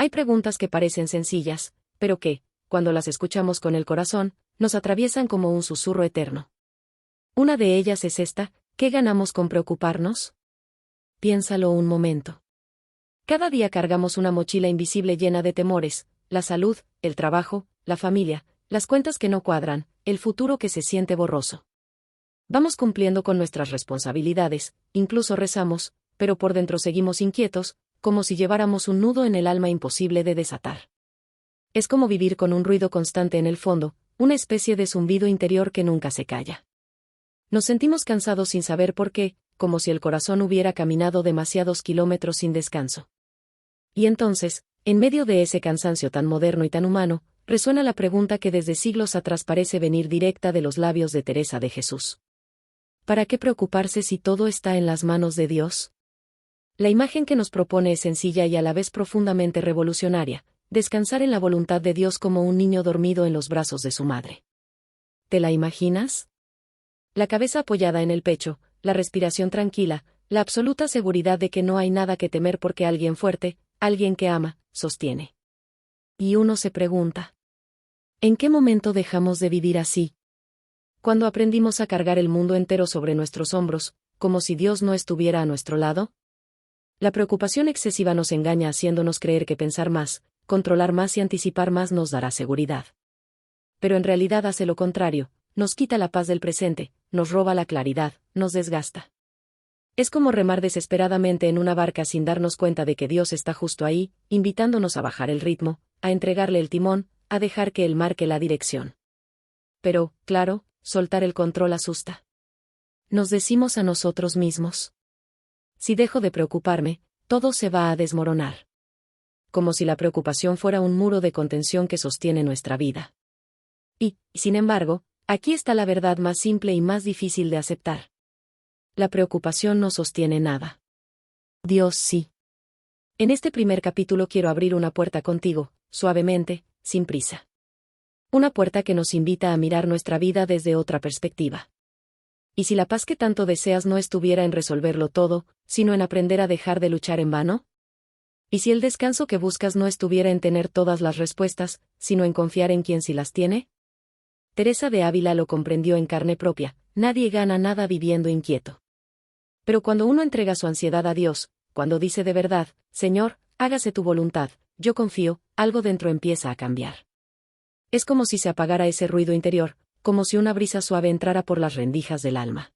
Hay preguntas que parecen sencillas, pero que, cuando las escuchamos con el corazón, nos atraviesan como un susurro eterno. Una de ellas es esta: ¿qué ganamos con preocuparnos? Piénsalo un momento. Cada día cargamos una mochila invisible llena de temores: la salud, el trabajo, la familia, las cuentas que no cuadran, el futuro que se siente borroso. Vamos cumpliendo con nuestras responsabilidades, incluso rezamos, pero por dentro seguimos inquietos, como si lleváramos un nudo en el alma imposible de desatar. Es como vivir con un ruido constante en el fondo, una especie de zumbido interior que nunca se calla. Nos sentimos cansados sin saber por qué, como si el corazón hubiera caminado demasiados kilómetros sin descanso. Y entonces, en medio de ese cansancio tan moderno y tan humano, resuena la pregunta que desde siglos atrás parece venir directa de los labios de Teresa de Jesús. ¿Para qué preocuparse si todo está en las manos de Dios? La imagen que nos propone es sencilla y a la vez profundamente revolucionaria: descansar en la voluntad de Dios como un niño dormido en los brazos de su madre. ¿Te la imaginas? La cabeza apoyada en el pecho, la respiración tranquila, la absoluta seguridad de que no hay nada que temer porque alguien fuerte, alguien que ama, sostiene. Y uno se pregunta: ¿en qué momento dejamos de vivir así? Cuando aprendimos a cargar el mundo entero sobre nuestros hombros, como si Dios no estuviera a nuestro lado. La preocupación excesiva nos engaña haciéndonos creer que pensar más, controlar más y anticipar más nos dará seguridad. Pero en realidad hace lo contrario: nos quita la paz del presente, nos roba la claridad, nos desgasta. Es como remar desesperadamente en una barca sin darnos cuenta de que Dios está justo ahí, invitándonos a bajar el ritmo, a entregarle el timón, a dejar que Él marque la dirección. Pero, claro, soltar el control asusta. Nos decimos a nosotros mismos: si dejo de preocuparme, todo se va a desmoronar. Como si la preocupación fuera un muro de contención que sostiene nuestra vida. Y, sin embargo, aquí está la verdad más simple y más difícil de aceptar. La preocupación no sostiene nada. Dios sí. En este primer capítulo quiero abrir una puerta contigo, suavemente, sin prisa. Una puerta que nos invita a mirar nuestra vida desde otra perspectiva. ¿Y si la paz que tanto deseas no estuviera en resolverlo todo, sino en aprender a dejar de luchar en vano? ¿Y si el descanso que buscas no estuviera en tener todas las respuestas, sino en confiar en quien sí las tiene? Teresa de Ávila lo comprendió en carne propia: nadie gana nada viviendo inquieto. Pero cuando uno entrega su ansiedad a Dios, cuando dice de verdad: Señor, hágase tu voluntad, yo confío, algo dentro empieza a cambiar. Es como si se apagara ese ruido interior, como si una brisa suave entrara por las rendijas del alma.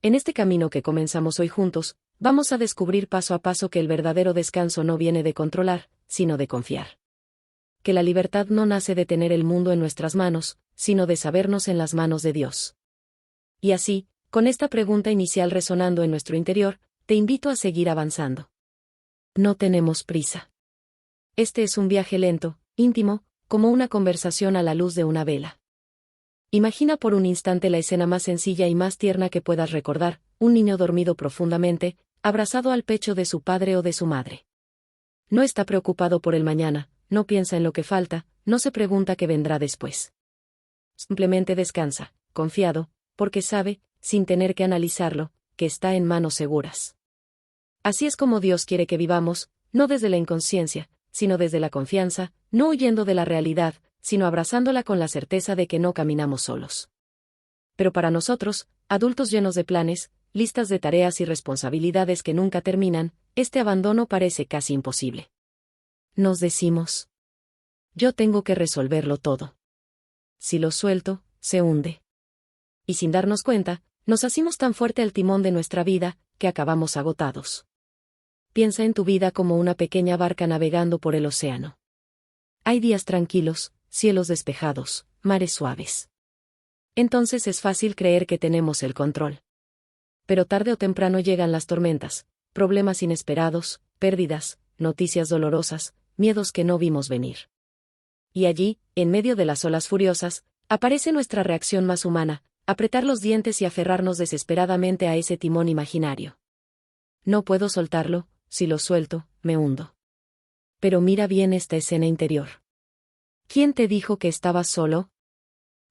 En este camino que comenzamos hoy juntos, vamos a descubrir paso a paso que el verdadero descanso no viene de controlar, sino de confiar. Que la libertad no nace de tener el mundo en nuestras manos, sino de sabernos en las manos de Dios. Y así, con esta pregunta inicial resonando en nuestro interior, te invito a seguir avanzando. No tenemos prisa. Este es un viaje lento, íntimo, como una conversación a la luz de una vela. Imagina por un instante la escena más sencilla y más tierna que puedas recordar: un niño dormido profundamente, abrazado al pecho de su padre o de su madre. No está preocupado por el mañana, no piensa en lo que falta, no se pregunta qué vendrá después. Simplemente descansa, confiado, porque sabe, sin tener que analizarlo, que está en manos seguras. Así es como Dios quiere que vivamos, no desde la inconsciencia, sino desde la confianza, no huyendo de la realidad, sino abrazándola con la certeza de que no caminamos solos. Pero para nosotros, adultos llenos de planes, listas de tareas y responsabilidades que nunca terminan, este abandono parece casi imposible. Nos decimos: yo tengo que resolverlo todo. Si lo suelto, se hunde. Y sin darnos cuenta, nos asimos tan fuerte al timón de nuestra vida, que acabamos agotados. Piensa en tu vida como una pequeña barca navegando por el océano. Hay días tranquilos, cielos despejados, mares suaves. Entonces es fácil creer que tenemos el control. Pero tarde o temprano llegan las tormentas, problemas inesperados, pérdidas, noticias dolorosas, miedos que no vimos venir. Y allí, en medio de las olas furiosas, aparece nuestra reacción más humana: apretar los dientes y aferrarnos desesperadamente a ese timón imaginario. No puedo soltarlo, si lo suelto, me hundo. Pero mira bien esta escena interior. ¿Quién te dijo que estabas solo?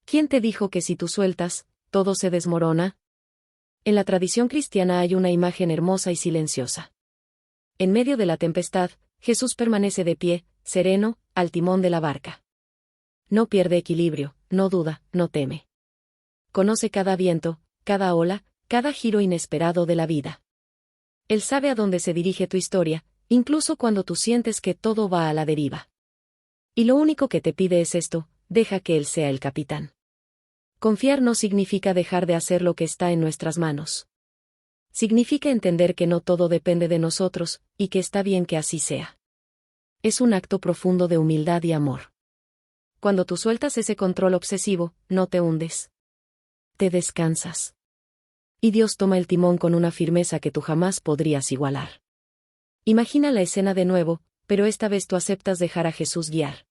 ¿Quién te dijo que si tú sueltas, todo se desmorona? En la tradición cristiana hay una imagen hermosa y silenciosa. En medio de la tempestad, Jesús permanece de pie, sereno, al timón de la barca. No pierde equilibrio, no duda, no teme. Conoce cada viento, cada ola, cada giro inesperado de la vida. Él sabe a dónde se dirige tu historia, incluso cuando tú sientes que todo va a la deriva. Y lo único que te pide es esto: deja que Él sea el capitán. Confiar no significa dejar de hacer lo que está en nuestras manos. Significa entender que no todo depende de nosotros, y que está bien que así sea. Es un acto profundo de humildad y amor. Cuando tú sueltas ese control obsesivo, no te hundes. Te descansas. Y Dios toma el timón con una firmeza que tú jamás podrías igualar. Imagina la escena de nuevo, pero esta vez tú aceptas dejar a Jesús guiar.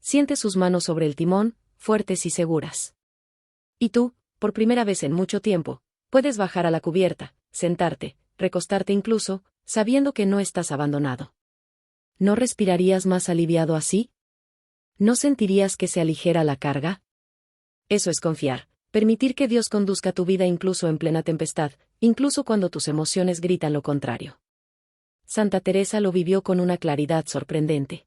Siente sus manos sobre el timón, fuertes y seguras. Y tú, por primera vez en mucho tiempo, puedes bajar a la cubierta, sentarte, recostarte incluso, sabiendo que no estás abandonado. ¿No respirarías más aliviado así? ¿No sentirías que se aligera la carga? Eso es confiar, permitir que Dios conduzca tu vida incluso en plena tempestad, incluso cuando tus emociones gritan lo contrario. Santa Teresa lo vivió con una claridad sorprendente.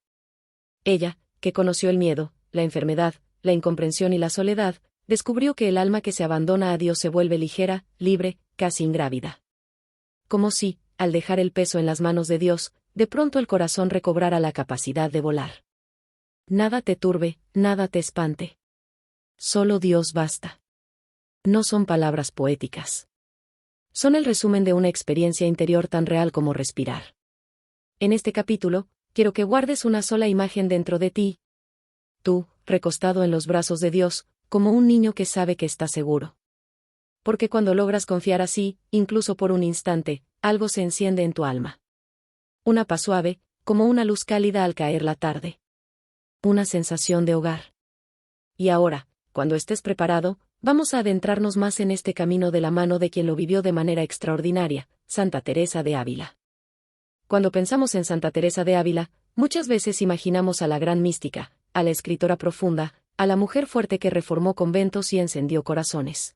Ella, que conoció el miedo, la enfermedad, la incomprensión y la soledad, descubrió que el alma que se abandona a Dios se vuelve ligera, libre, casi ingrávida. Como si, al dejar el peso en las manos de Dios, de pronto el corazón recobrara la capacidad de volar. Nada te turbe, nada te espante. Solo Dios basta. No son palabras poéticas. Son el resumen de una experiencia interior tan real como respirar. En este capítulo, quiero que guardes una sola imagen dentro de ti. Tú, recostado en los brazos de Dios, como un niño que sabe que está seguro. Porque cuando logras confiar así, incluso por un instante, algo se enciende en tu alma. Una paz suave, como una luz cálida al caer la tarde. Una sensación de hogar. Y ahora, cuando estés preparado, vamos a adentrarnos más en este camino de la mano de quien lo vivió de manera extraordinaria, Santa Teresa de Ávila. Cuando pensamos en Santa Teresa de Ávila, muchas veces imaginamos a la gran mística, a la escritora profunda, a la mujer fuerte que reformó conventos y encendió corazones.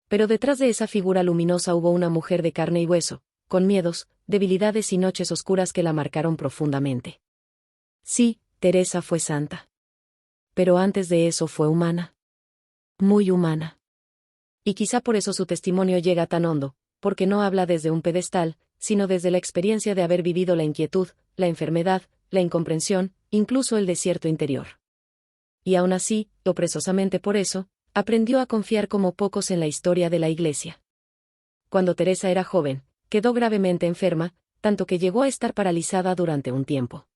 Pero detrás de esa figura luminosa hubo una mujer de carne y hueso, con miedos, debilidades y noches oscuras que la marcaron profundamente. Sí, Teresa fue santa. Pero antes de eso fue humana. Muy humana. Y quizá por eso su testimonio llega tan hondo, porque no habla desde un pedestal, sino desde la experiencia de haber vivido la inquietud, la enfermedad, la incomprensión, incluso el desierto interior. Y aún así, o precisamente por eso, aprendió a confiar como pocos en la historia de la Iglesia. Cuando Teresa era joven, quedó gravemente enferma, tanto que llegó a estar paralizada durante un tiempo.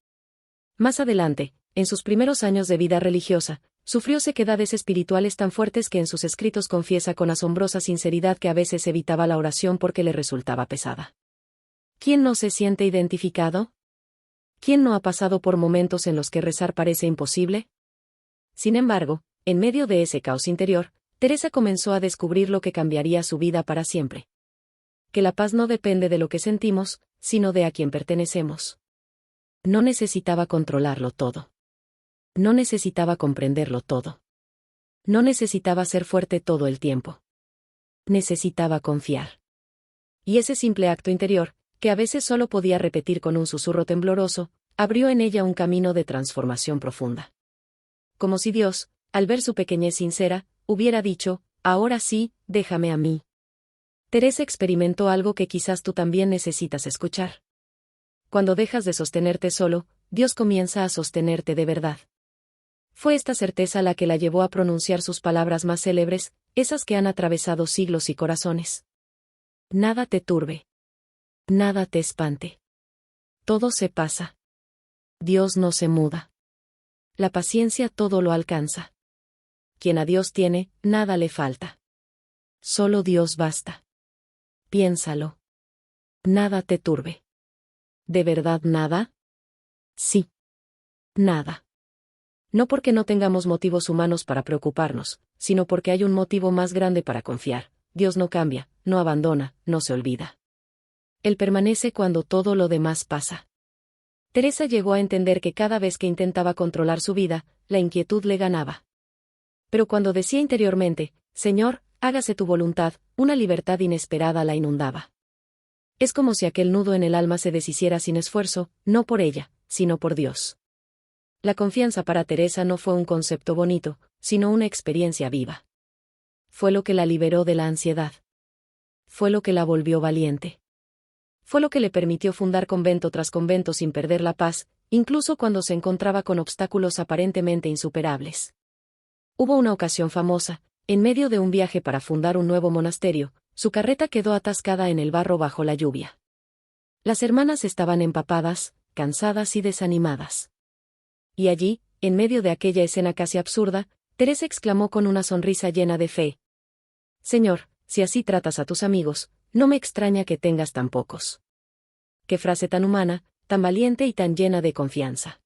Más adelante, en sus primeros años de vida religiosa, sufrió sequedades espirituales tan fuertes que en sus escritos confiesa con asombrosa sinceridad que a veces evitaba la oración porque le resultaba pesada. ¿Quién no se siente identificado? ¿Quién no ha pasado por momentos en los que rezar parece imposible? Sin embargo, en medio de ese caos interior, Teresa comenzó a descubrir lo que cambiaría su vida para siempre. Que la paz no depende de lo que sentimos, sino de a quién pertenecemos. No necesitaba controlarlo todo. No necesitaba comprenderlo todo. No necesitaba ser fuerte todo el tiempo. Necesitaba confiar. Y ese simple acto interior, que a veces solo podía repetir con un susurro tembloroso, abrió en ella un camino de transformación profunda. Como si Dios, al ver su pequeñez sincera, hubiera dicho: ahora sí, déjame a mí. Teresa experimentó algo que quizás tú también necesitas escuchar. Cuando dejas de sostenerte solo, Dios comienza a sostenerte de verdad. Fue esta certeza la que la llevó a pronunciar sus palabras más célebres, esas que han atravesado siglos y corazones. Nada te turbe. Nada te espante. Todo se pasa. Dios no se muda. La paciencia todo lo alcanza. Quien a Dios tiene, nada le falta. Solo Dios basta. Piénsalo. Nada te turbe. ¿De verdad nada? Sí. Nada. No porque no tengamos motivos humanos para preocuparnos, sino porque hay un motivo más grande para confiar. Dios no cambia, no abandona, no se olvida. Él permanece cuando todo lo demás pasa. Teresa llegó a entender que cada vez que intentaba controlar su vida, la inquietud le ganaba. Pero cuando decía interiormente: Señor, hágase tu voluntad, una libertad inesperada la inundaba. Es como si aquel nudo en el alma se deshiciera sin esfuerzo, no por ella, sino por Dios. La confianza para Teresa no fue un concepto bonito, sino una experiencia viva. Fue lo que la liberó de la ansiedad. Fue lo que la volvió valiente. Fue lo que le permitió fundar convento tras convento sin perder la paz, incluso cuando se encontraba con obstáculos aparentemente insuperables. Hubo una ocasión famosa, en medio de un viaje para fundar un nuevo monasterio, su carreta quedó atascada en el barro bajo la lluvia. Las hermanas estaban empapadas, cansadas y desanimadas. Y allí, en medio de aquella escena casi absurda, Teresa exclamó con una sonrisa llena de fe: Señor, si así tratas a tus amigos, no me extraña que tengas tan pocos. Qué frase tan humana, tan valiente y tan llena de confianza.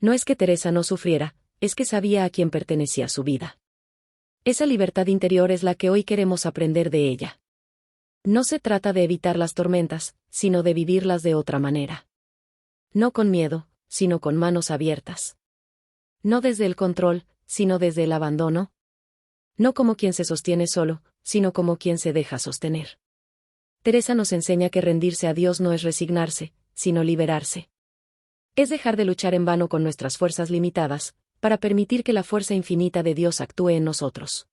No es que Teresa no sufriera, es que sabía a quién pertenecía su vida. Esa libertad interior es la que hoy queremos aprender de ella. No se trata de evitar las tormentas, sino de vivirlas de otra manera. No con miedo, sino con manos abiertas. No desde el control, sino desde el abandono. No como quien se sostiene solo, sino como quien se deja sostener. Teresa nos enseña que rendirse a Dios no es resignarse, sino liberarse. Es dejar de luchar en vano con nuestras fuerzas limitadas, para permitir que la fuerza infinita de Dios actúe en nosotros.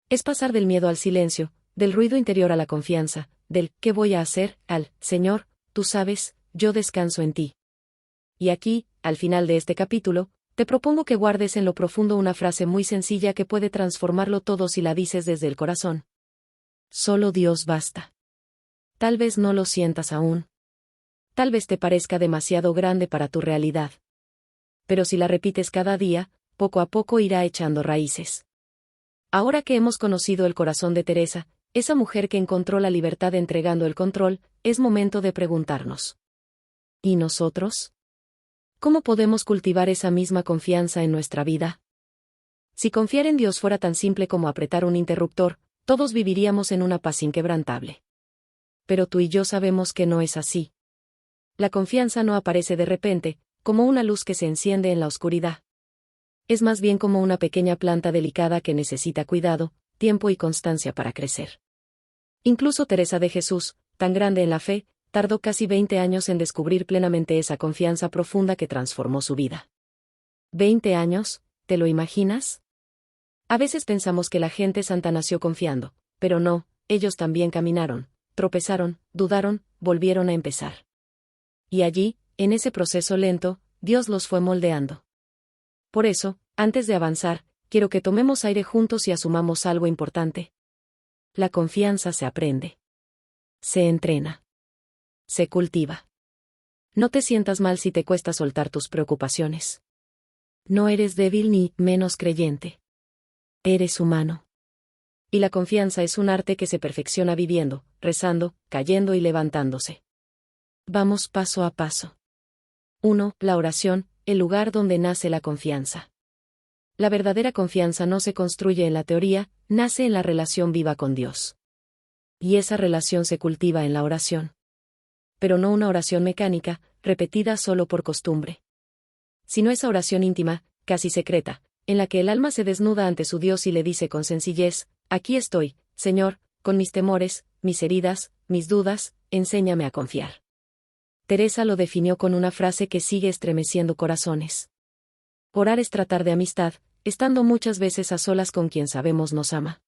Es pasar del miedo al silencio, del ruido interior a la confianza, del ¿qué voy a hacer?, al Señor, tú sabes, yo descanso en ti. Y aquí, al final de este capítulo, te propongo que guardes en lo profundo una frase muy sencilla que puede transformarlo todo si la dices desde el corazón. Solo Dios basta. Tal vez no lo sientas aún. Tal vez te parezca demasiado grande para tu realidad. Pero si la repites cada día, poco a poco irá echando raíces. Ahora que hemos conocido el corazón de Teresa, esa mujer que encontró la libertad entregando el control, es momento de preguntarnos: ¿y nosotros? ¿Cómo podemos cultivar esa misma confianza en nuestra vida? Si confiar en Dios fuera tan simple como apretar un interruptor, todos viviríamos en una paz inquebrantable. Pero tú y yo sabemos que no es así. La confianza no aparece de repente, como una luz que se enciende en la oscuridad. Es más bien como una pequeña planta delicada que necesita cuidado, tiempo y constancia para crecer. Incluso Teresa de Jesús, tan grande en la fe, tardó casi 20 años en descubrir plenamente esa confianza profunda que transformó su vida. ¿20 años? ¿Te lo imaginas? A veces pensamos que la gente santa nació confiando, pero no, ellos también caminaron, tropezaron, dudaron, volvieron a empezar. Y allí, en ese proceso lento, Dios los fue moldeando. Por eso, antes de avanzar, quiero que tomemos aire juntos y asumamos algo importante. La confianza se aprende. Se entrena. Se cultiva. No te sientas mal si te cuesta soltar tus preocupaciones. No eres débil ni menos creyente. Eres humano. Y la confianza es un arte que se perfecciona viviendo, rezando, cayendo y levantándose. Vamos paso a paso. 1. La oración, el lugar donde nace la confianza. La verdadera confianza no se construye en la teoría, nace en la relación viva con Dios. Y esa relación se cultiva en la oración. Pero no una oración mecánica, repetida solo por costumbre. Sino esa oración íntima, casi secreta, en la que el alma se desnuda ante su Dios y le dice con sencillez: aquí estoy, Señor, con mis temores, mis heridas, mis dudas, enséñame a confiar. Teresa lo definió con una frase que sigue estremeciendo corazones. Orar es tratar de amistad, estando muchas veces a solas con quien sabemos nos ama.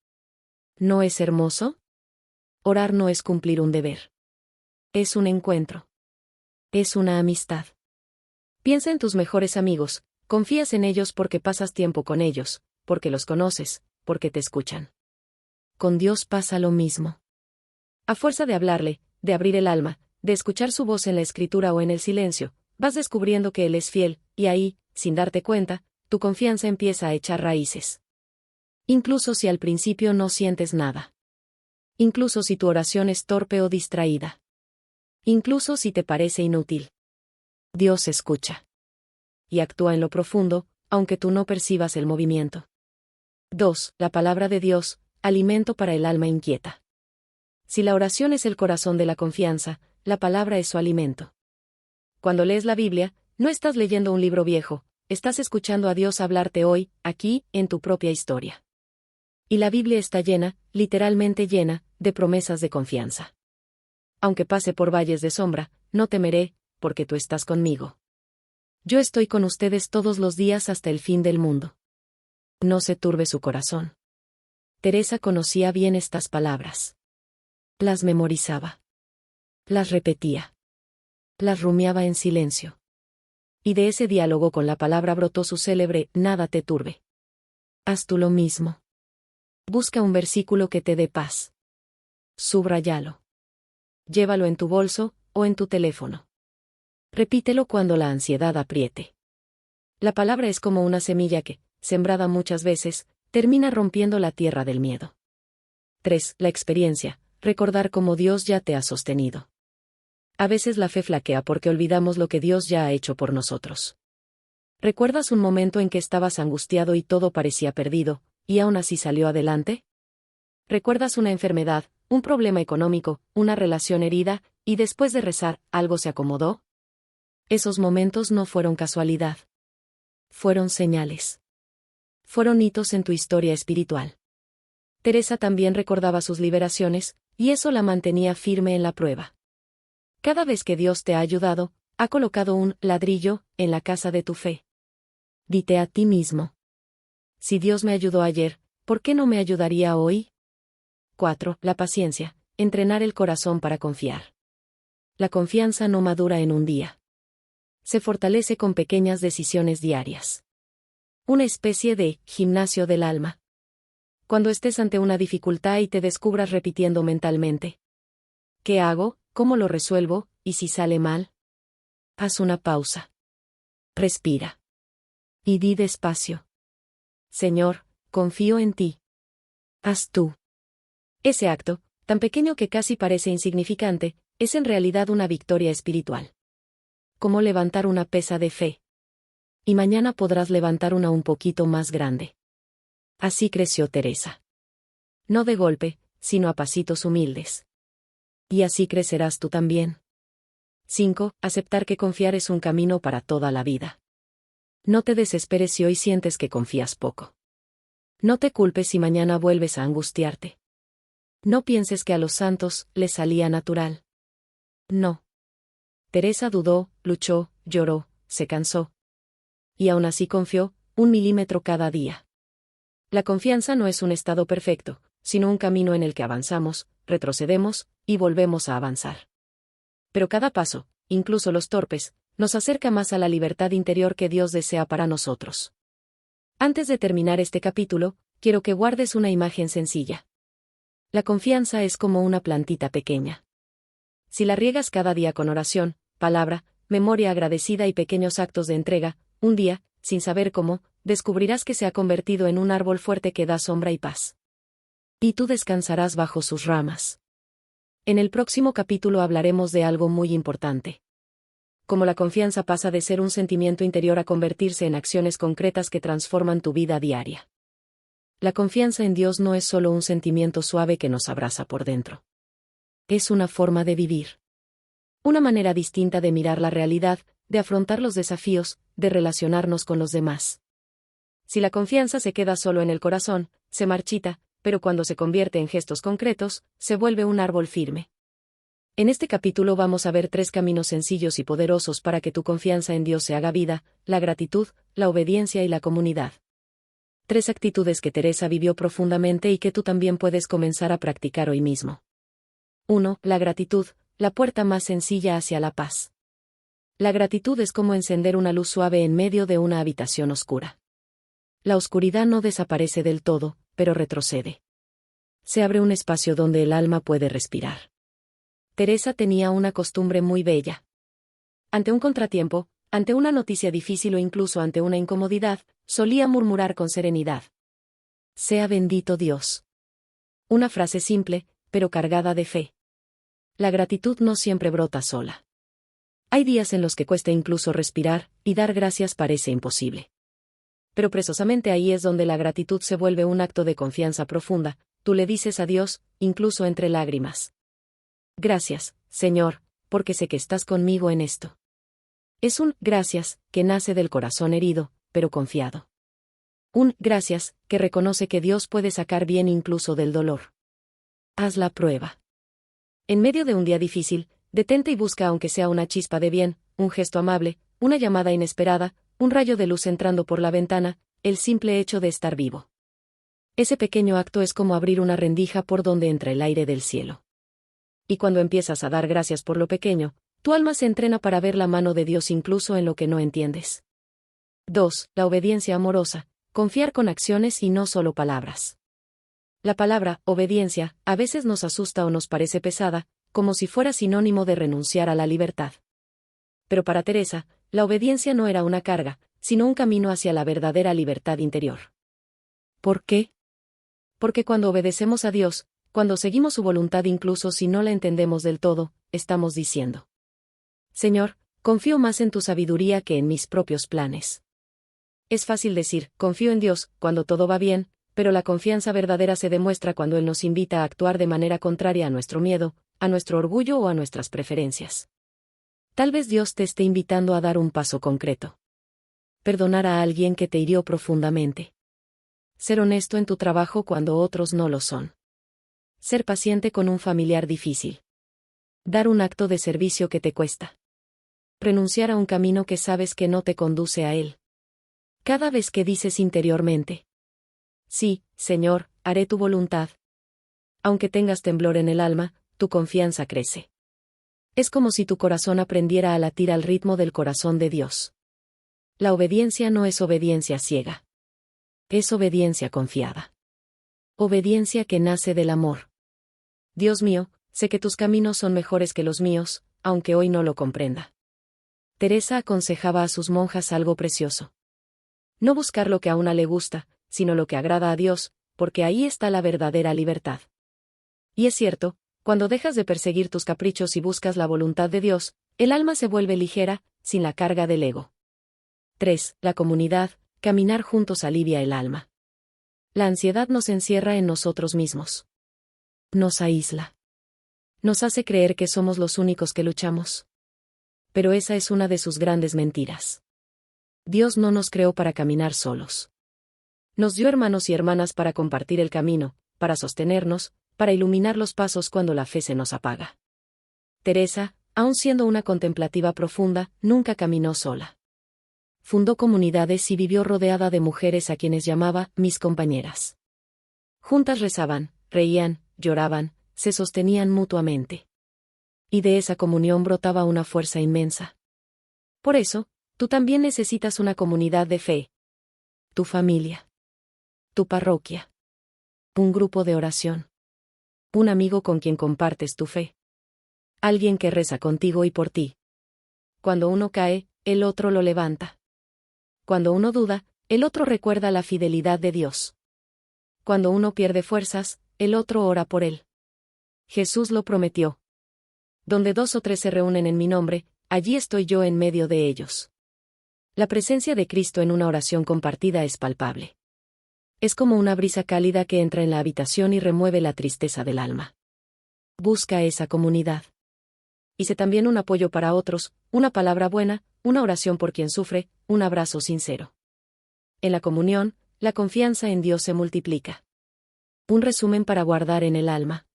¿No es hermoso? Orar no es cumplir un deber. Es un encuentro. Es una amistad. Piensa en tus mejores amigos, confías en ellos porque pasas tiempo con ellos, porque los conoces, porque te escuchan. Con Dios pasa lo mismo. A fuerza de hablarle, de abrir el alma, de escuchar su voz en la escritura o en el silencio, vas descubriendo que Él es fiel, y ahí, sin darte cuenta, tu confianza empieza a echar raíces. Incluso si al principio no sientes nada. Incluso si tu oración es torpe o distraída. Incluso si te parece inútil. Dios escucha. Y actúa en lo profundo, aunque tú no percibas el movimiento. 2. La palabra de Dios, alimento para el alma inquieta. Si la oración es el corazón de la confianza, la palabra es su alimento. Cuando lees la Biblia, no estás leyendo un libro viejo, estás escuchando a Dios hablarte hoy, aquí, en tu propia historia. Y la Biblia está llena, literalmente llena, de promesas de confianza. Aunque pase por valles de sombra, no temeré, porque tú estás conmigo. Yo estoy con ustedes todos los días hasta el fin del mundo. No se turbe su corazón. Teresa conocía bien estas palabras. Las memorizaba. Las repetía. Las rumiaba en silencio. Y de ese diálogo con la palabra brotó su célebre «Nada te turbe». Haz tú lo mismo. Busca un versículo que te dé paz. Subráyalo. Llévalo en tu bolso o en tu teléfono. Repítelo cuando la ansiedad apriete. La palabra es como una semilla que, sembrada muchas veces, termina rompiendo la tierra del miedo. 3. La experiencia. Recordar cómo Dios ya te ha sostenido. A veces la fe flaquea porque olvidamos lo que Dios ya ha hecho por nosotros. ¿Recuerdas un momento en que estabas angustiado y todo parecía perdido, y aún así salió adelante? ¿Recuerdas una enfermedad, un problema económico, una relación herida, y después de rezar, algo se acomodó? Esos momentos no fueron casualidad. Fueron señales. Fueron hitos en tu historia espiritual. Teresa también recordaba sus liberaciones, y eso la mantenía firme en la prueba. Cada vez que Dios te ha ayudado, ha colocado un ladrillo en la casa de tu fe. Dite a ti mismo: si Dios me ayudó ayer, ¿por qué no me ayudaría hoy? 4. La paciencia. Entrenar el corazón para confiar. La confianza no madura en un día. Se fortalece con pequeñas decisiones diarias. Una especie de gimnasio del alma. Cuando estés ante una dificultad y te descubras repitiendo mentalmente: ¿qué hago? ¿Cómo lo resuelvo? ¿Y si sale mal? Haz una pausa. Respira. Y di despacio: Señor, confío en ti. Haz tú. Ese acto, tan pequeño que casi parece insignificante, es en realidad una victoria espiritual. Como levantar una pesa de fe. Y mañana podrás levantar una un poquito más grande. Así creció Teresa. No de golpe, sino a pasitos humildes. Y así crecerás tú también. 5. Aceptar que confiar es un camino para toda la vida. No te desesperes si hoy sientes que confías poco. No te culpes si mañana vuelves a angustiarte. No pienses que a los santos les salía natural. No. Teresa dudó, luchó, lloró, se cansó. Y aún así confió, 1 milímetro cada día. La confianza no es un estado perfecto, sino un camino en el que avanzamos, retrocedemos, y volvemos a avanzar. Pero cada paso, incluso los torpes, nos acerca más a la libertad interior que Dios desea para nosotros. Antes de terminar este capítulo, quiero que guardes una imagen sencilla. La confianza es como una plantita pequeña. Si la riegas cada día con oración, palabra, memoria agradecida y pequeños actos de entrega, un día, sin saber cómo, descubrirás que se ha convertido en un árbol fuerte que da sombra y paz. Y tú descansarás bajo sus ramas. En el próximo capítulo hablaremos de algo muy importante. Cómo la confianza pasa de ser un sentimiento interior a convertirse en acciones concretas que transforman tu vida diaria. La confianza en Dios no es solo un sentimiento suave que nos abraza por dentro. Es una forma de vivir. Una manera distinta de mirar la realidad, de afrontar los desafíos, de relacionarnos con los demás. Si la confianza se queda solo en el corazón, se marchita, pero cuando se convierte en gestos concretos, se vuelve un árbol firme. En este capítulo vamos a ver 3 caminos sencillos y poderosos para que tu confianza en Dios se haga vida: la gratitud, la obediencia y la comunidad. 3 actitudes que Teresa vivió profundamente y que tú también puedes comenzar a practicar hoy mismo. 1. La gratitud, la puerta más sencilla hacia la paz. La gratitud es como encender una luz suave en medio de una habitación oscura. La oscuridad no desaparece del todo, pero retrocede. Se abre un espacio donde el alma puede respirar. Teresa tenía una costumbre muy bella. Ante un contratiempo, ante una noticia difícil o incluso ante una incomodidad, solía murmurar con serenidad: «Sea bendito Dios». Una frase simple, pero cargada de fe. La gratitud no siempre brota sola. Hay días en los que cuesta incluso respirar, y dar gracias parece imposible. Pero precisamente ahí es donde la gratitud se vuelve un acto de confianza profunda. Tú le dices a Dios, incluso entre lágrimas: «Gracias, Señor, porque sé que estás conmigo en esto». Es un «gracias» que nace del corazón herido, pero confiado. Un «gracias» que reconoce que Dios puede sacar bien incluso del dolor. Haz la prueba. En medio de un día difícil, detente y busca aunque sea una chispa de bien, un gesto amable, una llamada inesperada, un rayo de luz entrando por la ventana, el simple hecho de estar vivo. Ese pequeño acto es como abrir una rendija por donde entra el aire del cielo. Y cuando empiezas a dar gracias por lo pequeño, tu alma se entrena para ver la mano de Dios incluso en lo que no entiendes. 2. La obediencia amorosa. Confiar con acciones y no solo palabras. La palabra, obediencia, a veces nos asusta o nos parece pesada, como si fuera sinónimo de renunciar a la libertad. Pero para Teresa, la obediencia no era una carga, sino un camino hacia la verdadera libertad interior. ¿Por qué? Porque cuando obedecemos a Dios, cuando seguimos su voluntad incluso si no la entendemos del todo, estamos diciendo: Señor, confío más en tu sabiduría que en mis propios planes. Es fácil decir, confío en Dios, cuando todo va bien, pero la confianza verdadera se demuestra cuando Él nos invita a actuar de manera contraria a nuestro miedo, a nuestro orgullo o a nuestras preferencias. Tal vez Dios te esté invitando a dar un paso concreto. Perdonar a alguien que te hirió profundamente. Ser honesto en tu trabajo cuando otros no lo son. Ser paciente con un familiar difícil. Dar un acto de servicio que te cuesta. Renunciar a un camino que sabes que no te conduce a Él. Cada vez que dices interiormente: sí, Señor, haré tu voluntad. Aunque tengas temblor en el alma, tu confianza crece. Es como si tu corazón aprendiera a latir al ritmo del corazón de Dios. La obediencia no es obediencia ciega. Es obediencia confiada. Obediencia que nace del amor. Dios mío, sé que tus caminos son mejores que los míos, aunque hoy no lo comprenda. Teresa aconsejaba a sus monjas algo precioso. No buscar lo que a una le gusta, sino lo que agrada a Dios, porque ahí está la verdadera libertad. Y es cierto, cuando dejas de perseguir tus caprichos y buscas la voluntad de Dios, el alma se vuelve ligera, sin la carga del ego. 3. La comunidad. Caminar juntos alivia el alma. La ansiedad nos encierra en nosotros mismos. Nos aísla. Nos hace creer que somos los únicos que luchamos. Pero esa es una de sus grandes mentiras. Dios no nos creó para caminar solos. Nos dio hermanos y hermanas para compartir el camino, para sostenernos, para iluminar los pasos cuando la fe se nos apaga. Teresa, aun siendo una contemplativa profunda, nunca caminó sola. Fundó comunidades y vivió rodeada de mujeres a quienes llamaba mis compañeras. Juntas rezaban, reían, lloraban, se sostenían mutuamente. Y de esa comunión brotaba una fuerza inmensa. Por eso, tú también necesitas una comunidad de fe. Tu familia. Tu parroquia. Un grupo de oración. Un amigo con quien compartes tu fe. Alguien que reza contigo y por ti. Cuando uno cae, el otro lo levanta. Cuando uno duda, el otro recuerda la fidelidad de Dios. Cuando uno pierde fuerzas, el otro ora por él. Jesús lo prometió. Donde 2 o 3 se reúnen en mi nombre, allí estoy yo en medio de ellos. La presencia de Cristo en una oración compartida es palpable. Es como una brisa cálida que entra en la habitación y remueve la tristeza del alma. Busca esa comunidad. Y sé también un apoyo para otros, una palabra buena, una oración por quien sufre, un abrazo sincero. En la comunión, la confianza en Dios se multiplica. Un resumen para guardar en el alma.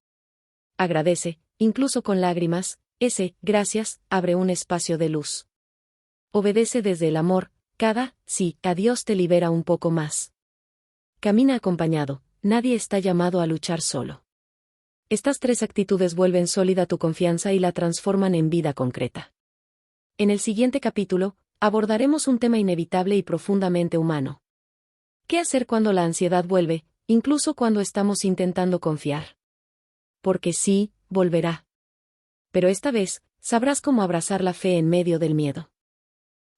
Agradece, incluso con lágrimas, ese gracias abre un espacio de luz. Obedece desde el amor, cada sí a Dios te libera un poco más. Camina acompañado, nadie está llamado a luchar solo. Estas 3 actitudes vuelven sólida tu confianza y la transforman en vida concreta. En el siguiente capítulo, abordaremos un tema inevitable y profundamente humano. ¿Qué hacer cuando la ansiedad vuelve, incluso cuando estamos intentando confiar? Porque sí, volverá. Pero esta vez, sabrás cómo abrazar la fe en medio del miedo.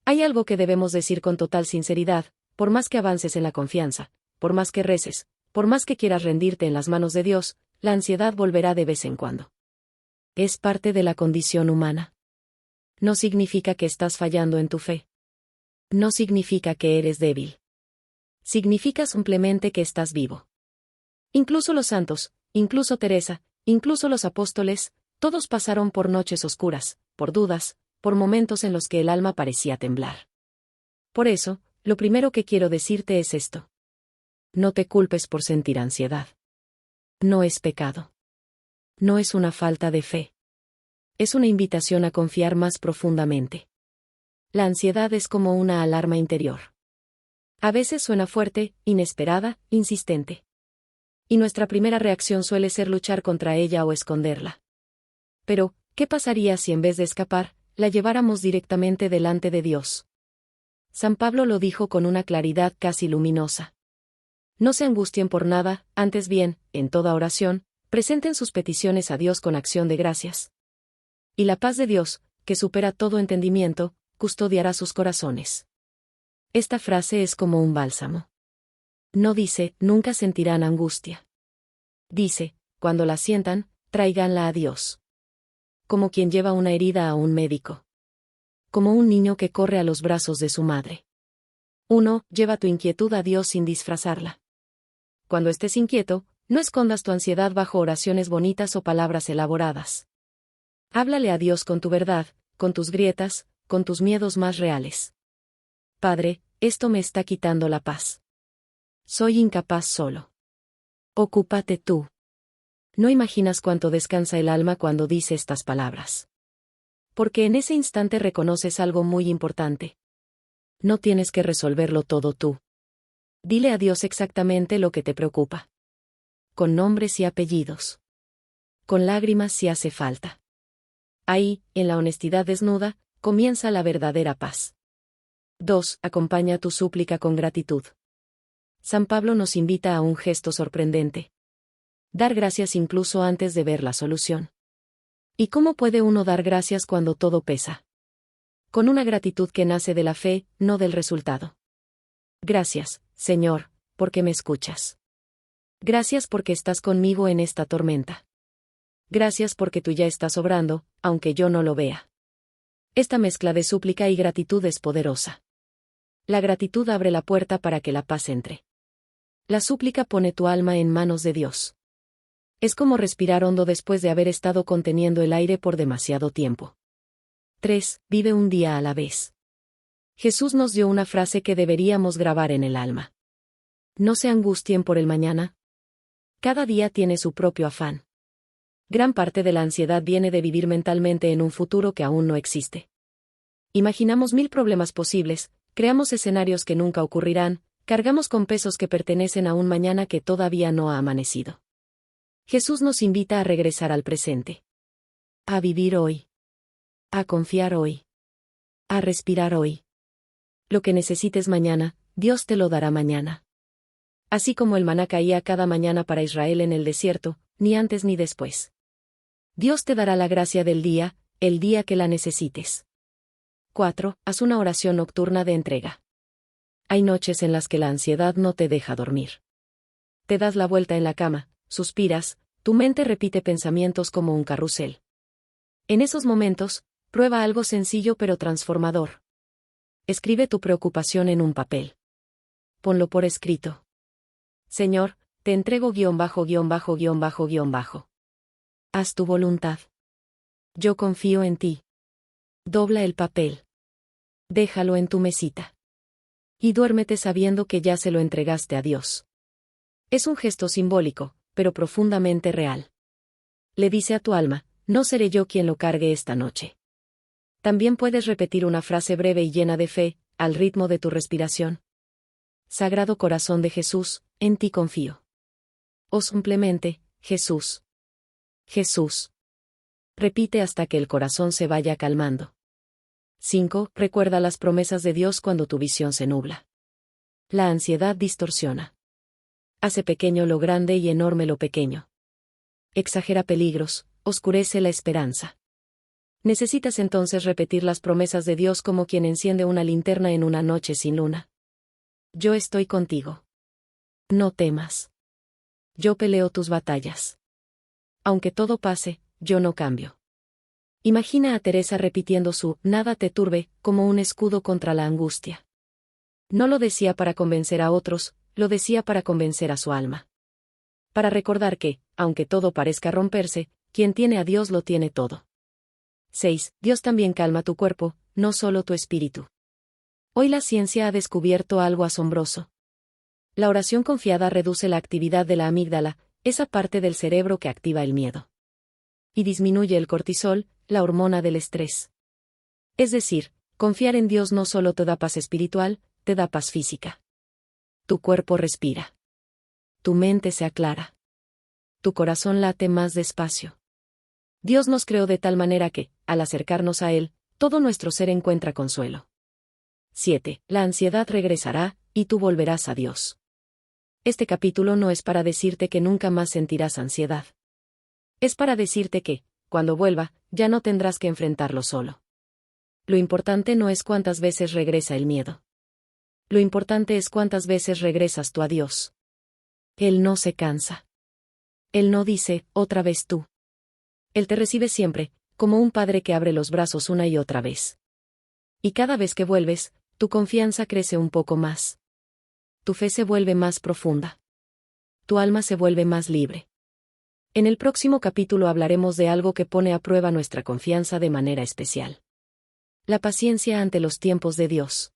Hay algo que debemos decir con total sinceridad, por más que avances en la confianza, por más que reces, por más que quieras rendirte en las manos de Dios, la ansiedad volverá de vez en cuando. Es parte de la condición humana. No significa que estás fallando en tu fe. No significa que eres débil. Significa simplemente que estás vivo. Incluso los santos, incluso Teresa, incluso los apóstoles, todos pasaron por noches oscuras, por dudas, por momentos en los que el alma parecía temblar. Por eso, lo primero que quiero decirte es esto. No te culpes por sentir ansiedad. No es pecado. No es una falta de fe. Es una invitación a confiar más profundamente. La ansiedad es como una alarma interior. A veces suena fuerte, inesperada, insistente. Y nuestra primera reacción suele ser luchar contra ella o esconderla. Pero, ¿qué pasaría si en vez de escapar, la lleváramos directamente delante de Dios? San Pablo lo dijo con una claridad casi luminosa. No se angustien por nada, antes bien, en toda oración, presenten sus peticiones a Dios con acción de gracias. Y la paz de Dios, que supera todo entendimiento, custodiará sus corazones. Esta frase es como un bálsamo. No dice, nunca sentirán angustia. Dice, cuando la sientan, tráiganla a Dios. Como quien lleva una herida a un médico. Como un niño que corre a los brazos de su madre. 1. Lleva tu inquietud a Dios sin disfrazarla. Cuando estés inquieto, no escondas tu ansiedad bajo oraciones bonitas o palabras elaboradas. Háblale a Dios con tu verdad, con tus grietas, con tus miedos más reales. Padre, esto me está quitando la paz. Soy incapaz solo. Ocúpate tú. No imaginas cuánto descansa el alma cuando dice estas palabras. Porque en ese instante reconoces algo muy importante. No tienes que resolverlo todo tú. Dile a Dios exactamente lo que te preocupa. Con nombres y apellidos. Con lágrimas si hace falta. Ahí, en la honestidad desnuda, comienza la verdadera paz. 2. Acompaña tu súplica con gratitud. San Pablo nos invita a un gesto sorprendente. Dar gracias incluso antes de ver la solución. ¿Y cómo puede uno dar gracias cuando todo pesa? Con una gratitud que nace de la fe, no del resultado. Gracias, Señor, porque me escuchas. Gracias porque estás conmigo en esta tormenta. Gracias porque tú ya estás obrando, aunque yo no lo vea. Esta mezcla de súplica y gratitud es poderosa. La gratitud abre la puerta para que la paz entre. La súplica pone tu alma en manos de Dios. Es como respirar hondo después de haber estado conteniendo el aire por demasiado tiempo. 3. Vive un día a la vez. Jesús nos dio una frase que deberíamos grabar en el alma. No se angustien por el mañana. Cada día tiene su propio afán. Gran parte de la ansiedad viene de vivir mentalmente en un futuro que aún no existe. Imaginamos 1000 problemas posibles, creamos escenarios que nunca ocurrirán, cargamos con pesos que pertenecen a un mañana que todavía no ha amanecido. Jesús nos invita a regresar al presente. A vivir hoy. A confiar hoy. A respirar hoy. Lo que necesites mañana, Dios te lo dará mañana. Así como el maná caía cada mañana para Israel en el desierto, ni antes ni después. Dios te dará la gracia del día, el día que la necesites. 4. Haz una oración nocturna de entrega. Hay noches en las que la ansiedad no te deja dormir. Te das la vuelta en la cama, suspiras, tu mente repite pensamientos como un carrusel. En esos momentos, prueba algo sencillo pero transformador. Escribe tu preocupación en un papel. Ponlo por escrito. Señor, te entrego ______. Haz tu voluntad. Yo confío en ti. Dobla el papel. Déjalo en tu mesita. Y duérmete sabiendo que ya se lo entregaste a Dios. Es un gesto simbólico, pero profundamente real. Le dice a tu alma, no seré yo quien lo cargue esta noche. También puedes repetir una frase breve y llena de fe, al ritmo de tu respiración. Sagrado Corazón de Jesús, en ti confío. O simplemente, Jesús. Jesús. Repite hasta que el corazón se vaya calmando. 5. Recuerda las promesas de Dios cuando tu visión se nubla. La ansiedad distorsiona. Hace pequeño lo grande y enorme lo pequeño. Exagera peligros, oscurece la esperanza. Necesitas entonces repetir las promesas de Dios como quien enciende una linterna en una noche sin luna. Yo estoy contigo. No temas. Yo peleo tus batallas. Aunque todo pase, yo no cambio. Imagina a Teresa repitiendo su "nada te turbe" como un escudo contra la angustia. No lo decía para convencer a otros, lo decía para convencer a su alma. Para recordar que, aunque todo parezca romperse, quien tiene a Dios lo tiene todo. 6. Dios también calma tu cuerpo, no solo tu espíritu. Hoy la ciencia ha descubierto algo asombroso. La oración confiada reduce la actividad de la amígdala, esa parte del cerebro que activa el miedo. y disminuye el cortisol, la hormona del estrés. Es decir, confiar en Dios no solo te da paz espiritual, te da paz física. Tu cuerpo respira. Tu mente se aclara. Tu corazón late más despacio. Dios nos creó de tal manera que, al acercarnos a Él, todo nuestro ser encuentra consuelo. 7. La ansiedad regresará, y tú volverás a Dios. Este capítulo no es para decirte que nunca más sentirás ansiedad. Es para decirte que, cuando vuelva, ya no tendrás que enfrentarlo solo. Lo importante no es cuántas veces regresa el miedo. Lo importante es cuántas veces regresas tú a Dios. Él no se cansa. Él no dice, otra vez tú. Él te recibe siempre, como un padre que abre los brazos una y otra vez. Y cada vez que vuelves, tu confianza crece un poco más. Tu fe se vuelve más profunda. Tu alma se vuelve más libre. En el próximo capítulo hablaremos de algo que pone a prueba nuestra confianza de manera especial. La paciencia ante los tiempos de Dios.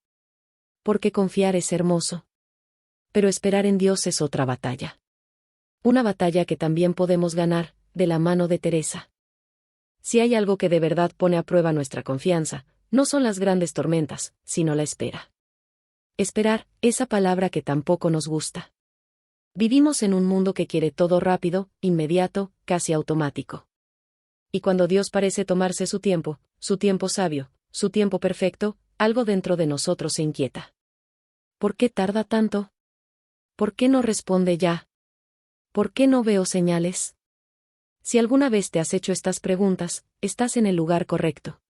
Porque confiar es hermoso. Pero esperar en Dios es otra batalla. Una batalla que también podemos ganar, de la mano de Teresa. Si hay algo que de verdad pone a prueba nuestra confianza, no son las grandes tormentas, sino la espera. Esperar, esa palabra que tampoco nos gusta. Vivimos en un mundo que quiere todo rápido, inmediato, casi automático. Y cuando Dios parece tomarse su tiempo sabio, su tiempo perfecto, algo dentro de nosotros se inquieta. ¿Por qué tarda tanto? ¿Por qué no responde ya? ¿Por qué no veo señales? Si alguna vez te has hecho estas preguntas, estás en el lugar correcto.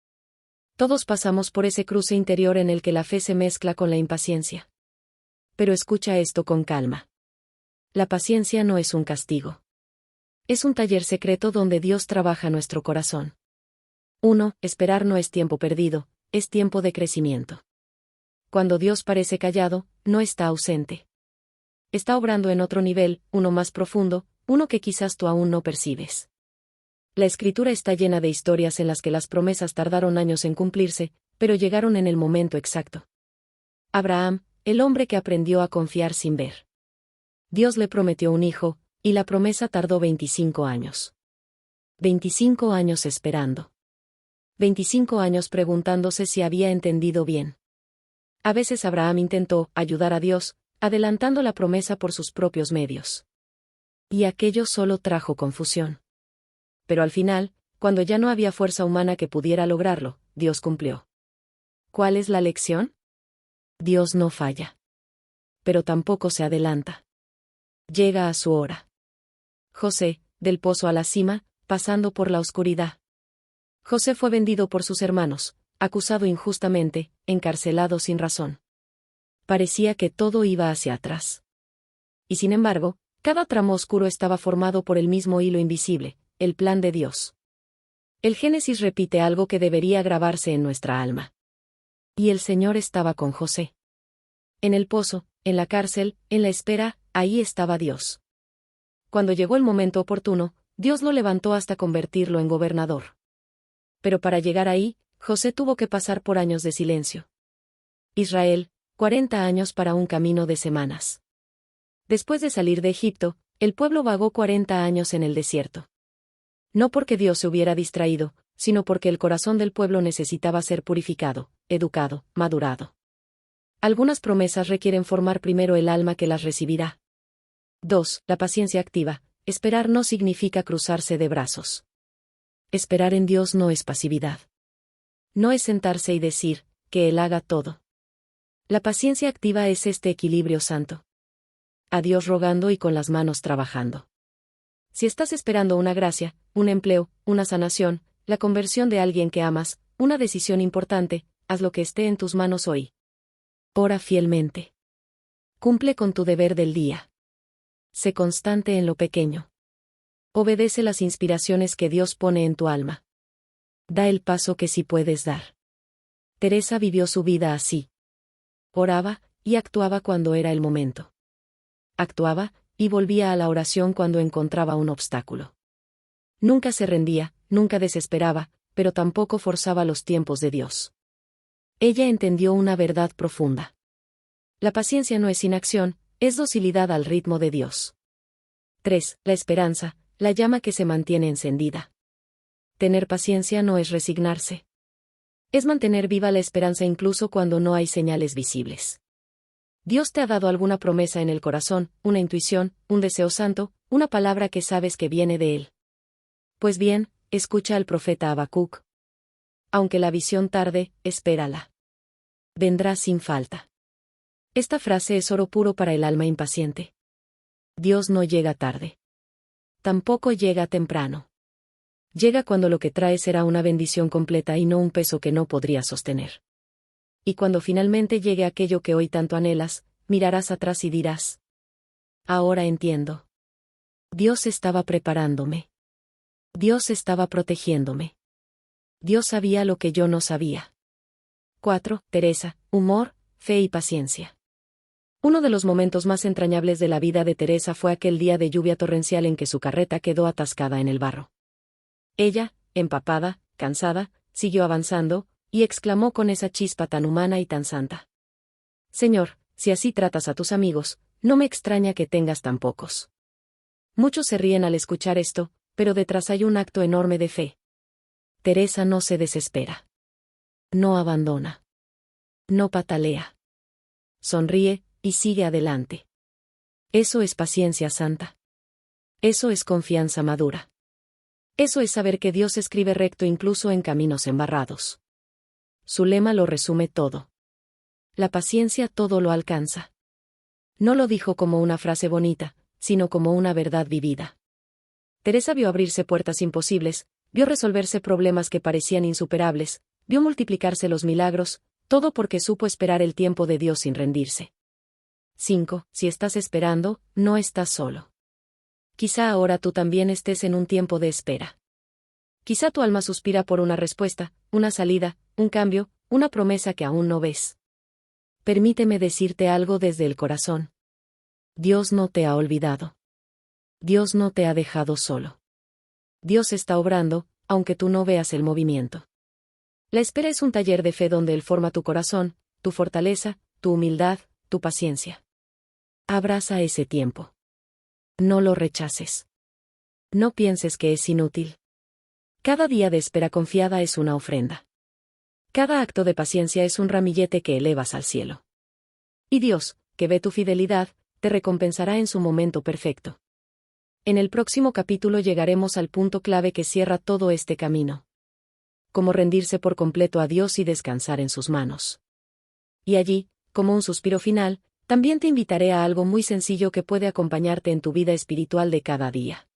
Todos pasamos por ese cruce interior en el que la fe se mezcla con la impaciencia. Pero escucha esto con calma. La paciencia no es un castigo. Es un taller secreto donde Dios trabaja nuestro corazón. 1. Esperar no es tiempo perdido, es tiempo de crecimiento. Cuando Dios parece callado, no está ausente. Está obrando en otro nivel, uno más profundo, uno que quizás tú aún no percibes. La Escritura está llena de historias en las que las promesas tardaron años en cumplirse, pero llegaron en el momento exacto. Abraham, el hombre que aprendió a confiar sin ver. Dios le prometió un hijo, y la promesa tardó 25 años. 25 años esperando. 25 años preguntándose si había entendido bien. A veces Abraham intentó ayudar a Dios, adelantando la promesa por sus propios medios. Y aquello solo trajo confusión. Pero al final, cuando ya no había fuerza humana que pudiera lograrlo, Dios cumplió. ¿Cuál es la lección? Dios no falla. Pero tampoco se adelanta. Llega a su hora. José, del pozo a la cima, pasando por la oscuridad. José fue vendido por sus hermanos, acusado injustamente, encarcelado sin razón. Parecía que todo iba hacia atrás. Y sin embargo, cada tramo oscuro estaba formado por el mismo hilo invisible, el plan de Dios. El Génesis repite algo que debería grabarse en nuestra alma. Y el Señor estaba con José. En el pozo, en la cárcel, en la espera, ahí estaba Dios. Cuando llegó el momento oportuno, Dios lo levantó hasta convertirlo en gobernador. Pero para llegar ahí, José tuvo que pasar por años de silencio. Israel, 40 años para un camino de semanas. Después de salir de Egipto, el pueblo vagó 40 años en el desierto. No porque Dios se hubiera distraído, sino porque el corazón del pueblo necesitaba ser purificado, educado, madurado. Algunas promesas requieren formar primero el alma que las recibirá. 2. La paciencia activa. Esperar no significa cruzarse de brazos. Esperar en Dios no es pasividad. No es sentarse y decir, que Él haga todo. La paciencia activa es este equilibrio santo. A Dios rogando y con las manos trabajando. Si estás esperando una gracia, un empleo, una sanación, la conversión de alguien que amas, una decisión importante, haz lo que esté en tus manos hoy. Ora fielmente. Cumple con tu deber del día. Sé constante en lo pequeño. Obedece las inspiraciones que Dios pone en tu alma. Da el paso que sí puedes dar. Teresa vivió su vida así. Oraba, y actuaba cuando era el momento. Actuaba, y volvía a la oración cuando encontraba un obstáculo. Nunca se rendía, nunca desesperaba, pero tampoco forzaba los tiempos de Dios. Ella entendió una verdad profunda. La paciencia no es inacción, es docilidad al ritmo de Dios. 3. La esperanza, la llama que se mantiene encendida. tener paciencia no es resignarse. Es mantener viva la esperanza incluso cuando no hay señales visibles. Dios te ha dado alguna promesa en el corazón, una intuición, un deseo santo, una palabra que sabes que viene de Él. Pues bien, escucha al profeta Habacuc. Aunque la visión tarde, espérala. Vendrá sin falta. Esta frase es oro puro para el alma impaciente. Dios no llega tarde. Tampoco llega temprano. Llega cuando lo que trae será una bendición completa y no un peso que no podrías sostener. Y cuando finalmente llegue aquello que hoy tanto anhelas, mirarás atrás y dirás: ahora entiendo. Dios estaba preparándome. Dios estaba protegiéndome. Dios sabía lo que yo no sabía. 4. Teresa, humor, fe y paciencia. Uno de los momentos más entrañables de la vida de Teresa fue aquel día de lluvia torrencial en que su carreta quedó atascada en el barro. Ella, empapada, cansada, siguió avanzando, y exclamó con esa chispa tan humana y tan santa: Señor, si así tratas a tus amigos, no me extraña que tengas tan pocos. Muchos se ríen al escuchar esto, pero detrás hay un acto enorme de fe. Teresa no se desespera. No abandona. No patalea. Sonríe, y sigue adelante. Eso es paciencia santa. Eso es confianza madura. Eso es saber que Dios escribe recto incluso en caminos embarrados. Su lema lo resume todo. La paciencia todo lo alcanza. No lo dijo como una frase bonita, sino como una verdad vivida. Teresa vio abrirse puertas imposibles, vio resolverse problemas que parecían insuperables, vio multiplicarse los milagros, todo porque supo esperar el tiempo de Dios sin rendirse. 5. Si estás esperando, no estás solo. Quizá ahora tú también estés en un tiempo de espera. Quizá tu alma suspira por una respuesta, una salida, un cambio, una promesa que aún no ves. Permíteme decirte algo desde el corazón. Dios no te ha olvidado. Dios no te ha dejado solo. Dios está obrando, aunque tú no veas el movimiento. La espera es un taller de fe donde Él forma tu corazón, tu fortaleza, tu humildad, tu paciencia. Abraza ese tiempo. No lo rechaces. No pienses que es inútil. Cada día de espera confiada es una ofrenda. Cada acto de paciencia es un ramillete que elevas al cielo. Y Dios, que ve tu fidelidad, te recompensará en su momento perfecto. En el próximo capítulo llegaremos al punto clave que cierra todo este camino. Cómo rendirse por completo a Dios y descansar en sus manos. Y allí, como un suspiro final, también te invitaré a algo muy sencillo que puede acompañarte en tu vida espiritual de cada día.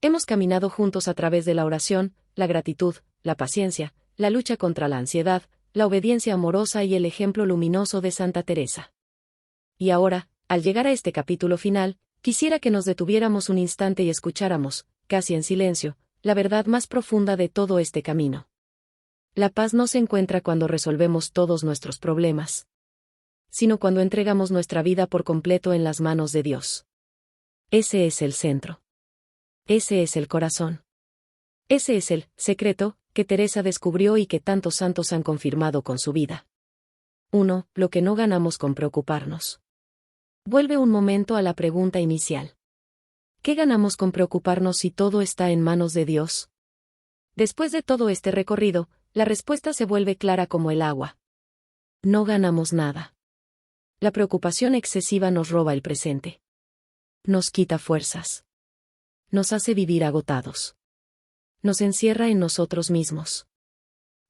Hemos caminado juntos a través de la oración, la gratitud, la paciencia, la lucha contra la ansiedad, la obediencia amorosa y el ejemplo luminoso de Santa Teresa. Y ahora, al llegar a este capítulo final, quisiera que nos detuviéramos un instante y escucháramos, casi en silencio, la verdad más profunda de todo este camino. La paz no se encuentra cuando resolvemos todos nuestros problemas, sino cuando entregamos nuestra vida por completo en las manos de Dios. Ese es el centro. Ese es el corazón. Ese es el secreto que Teresa descubrió y que tantos santos han confirmado con su vida. 1. Lo que no ganamos con preocuparnos. Vuelve un momento a la pregunta inicial. ¿Qué ganamos con preocuparnos si todo está en manos de Dios? Después de todo este recorrido, la respuesta se vuelve clara como el agua. No ganamos nada. La preocupación excesiva nos roba el presente. Nos quita fuerzas. Nos hace vivir agotados. Nos encierra en nosotros mismos.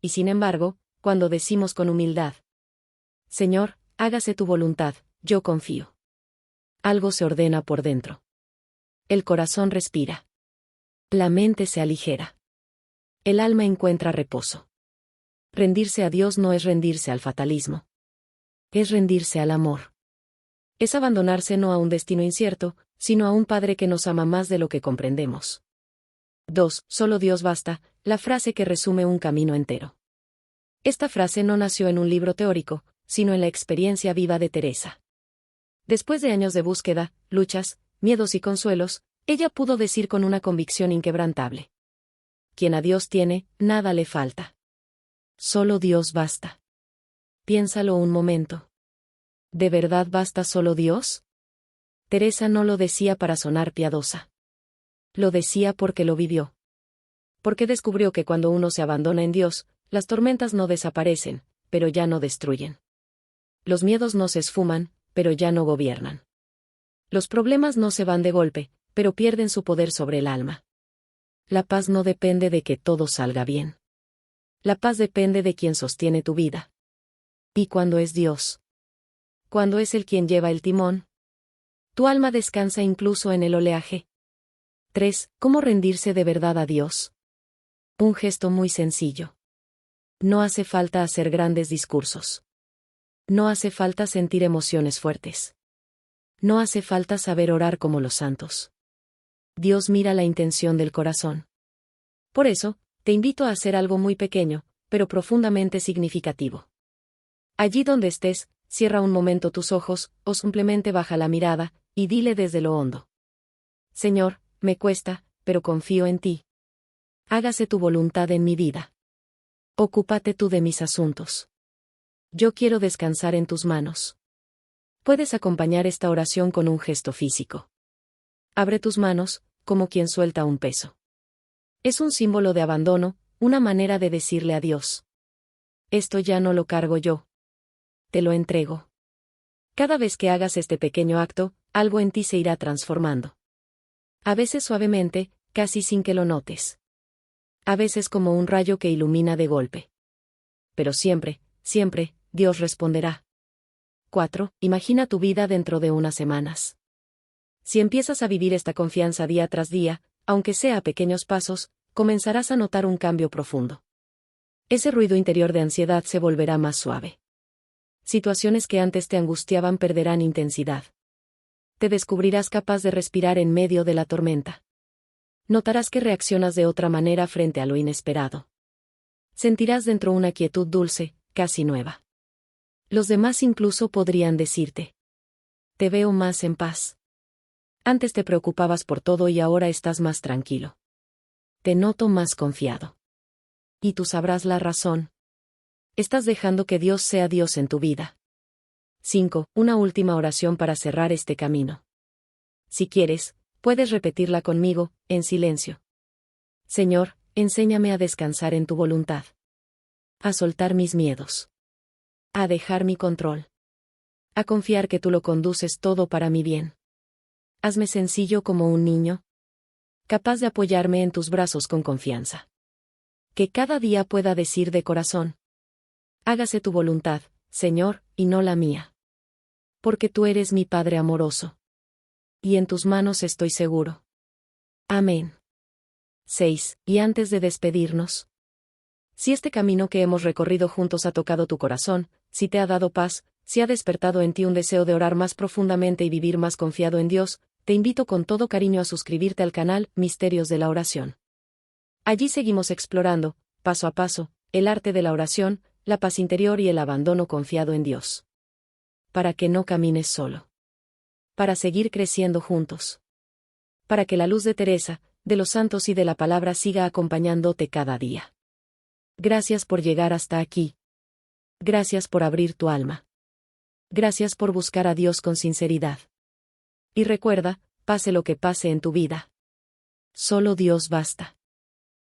Y sin embargo, cuando decimos con humildad: Señor, hágase tu voluntad, yo confío. Algo se ordena por dentro. El corazón respira. La mente se aligera. El alma encuentra reposo. Rendirse a Dios no es rendirse al fatalismo. Es rendirse al amor. Es abandonarse no a un destino incierto, sino a un Padre que nos ama más de lo que comprendemos. 2. Solo Dios basta, la frase que resume un camino entero. Esta frase no nació en un libro teórico, sino en la experiencia viva de Teresa. Después de años de búsqueda, luchas, miedos y consuelos, ella pudo decir con una convicción inquebrantable: quien a Dios tiene, nada le falta. Solo Dios basta. Piénsalo un momento. ¿De verdad basta solo Dios? Teresa no lo decía para sonar piadosa. Lo decía porque lo vivió. porque descubrió que cuando uno se abandona en Dios, las tormentas no desaparecen, pero ya no destruyen. Los miedos no se esfuman, pero ya no gobiernan. Los problemas no se van de golpe, pero pierden su poder sobre el alma. La paz no depende de que todo salga bien. La paz depende de quien sostiene tu vida. ¿Y cuándo es Dios? Cuando es Él quien lleva el timón. Tu alma descansa incluso en el oleaje. 3. ¿Cómo rendirse de verdad a Dios? Un gesto muy sencillo. No hace falta hacer grandes discursos. No hace falta sentir emociones fuertes. No hace falta saber orar como los santos. Dios mira la intención del corazón. Por eso, te invito a hacer algo muy pequeño, pero profundamente significativo. Allí donde estés, cierra un momento tus ojos, o simplemente baja la mirada, y dile desde lo hondo: Señor, me cuesta, pero confío en ti. Hágase tu voluntad en mi vida. Ocúpate tú de mis asuntos. Yo quiero descansar en tus manos. Puedes acompañar esta oración con un gesto físico. Abre tus manos, como quien suelta un peso. Es un símbolo de abandono, una manera de decirle a Dios: esto ya no lo cargo yo. Te lo entrego. Cada vez que hagas este pequeño acto, algo en ti se irá transformando. A veces suavemente, casi sin que lo notes. A veces como un rayo que ilumina de golpe. Pero siempre, siempre, Dios responderá. 4. Imagina tu vida dentro de unas semanas. Si empiezas a vivir esta confianza día tras día, aunque sea a pequeños pasos, comenzarás a notar un cambio profundo. Ese ruido interior de ansiedad se volverá más suave. Situaciones que antes te angustiaban perderán intensidad. Te descubrirás capaz de respirar en medio de la tormenta. Notarás que reaccionas de otra manera frente a lo inesperado. Sentirás dentro una quietud dulce, casi nueva. Los demás incluso podrían decirte: te veo más en paz. Antes te preocupabas por todo y ahora estás más tranquilo. Te noto más confiado. Y tú sabrás la razón. Estás dejando que Dios sea Dios en tu vida. 5. Una última oración para cerrar este camino. Si quieres, puedes repetirla conmigo, en silencio. Señor, enséñame a descansar en tu voluntad. A soltar mis miedos. A dejar mi control. A confiar que tú lo conduces todo para mi bien. Hazme sencillo como un niño, capaz de apoyarme en tus brazos con confianza. Que cada día pueda decir de corazón: hágase tu voluntad, Señor, y no la mía. Porque tú eres mi Padre amoroso. Y en tus manos estoy seguro. Amén. 6. Y antes de despedirnos, si este camino que hemos recorrido juntos ha tocado tu corazón, si te ha dado paz, si ha despertado en ti un deseo de orar más profundamente y vivir más confiado en Dios, te invito con todo cariño a suscribirte al canal Misterios de la Oración. Allí seguimos explorando, paso a paso, el arte de la oración, la paz interior y el abandono confiado en Dios. Para que no camines solo. Para seguir creciendo juntos. Para que la luz de Teresa, de los santos y de la palabra siga acompañándote cada día. Gracias por llegar hasta aquí. Gracias por abrir tu alma. Gracias por buscar a Dios con sinceridad. Y recuerda, pase lo que pase en tu vida. Solo Dios basta.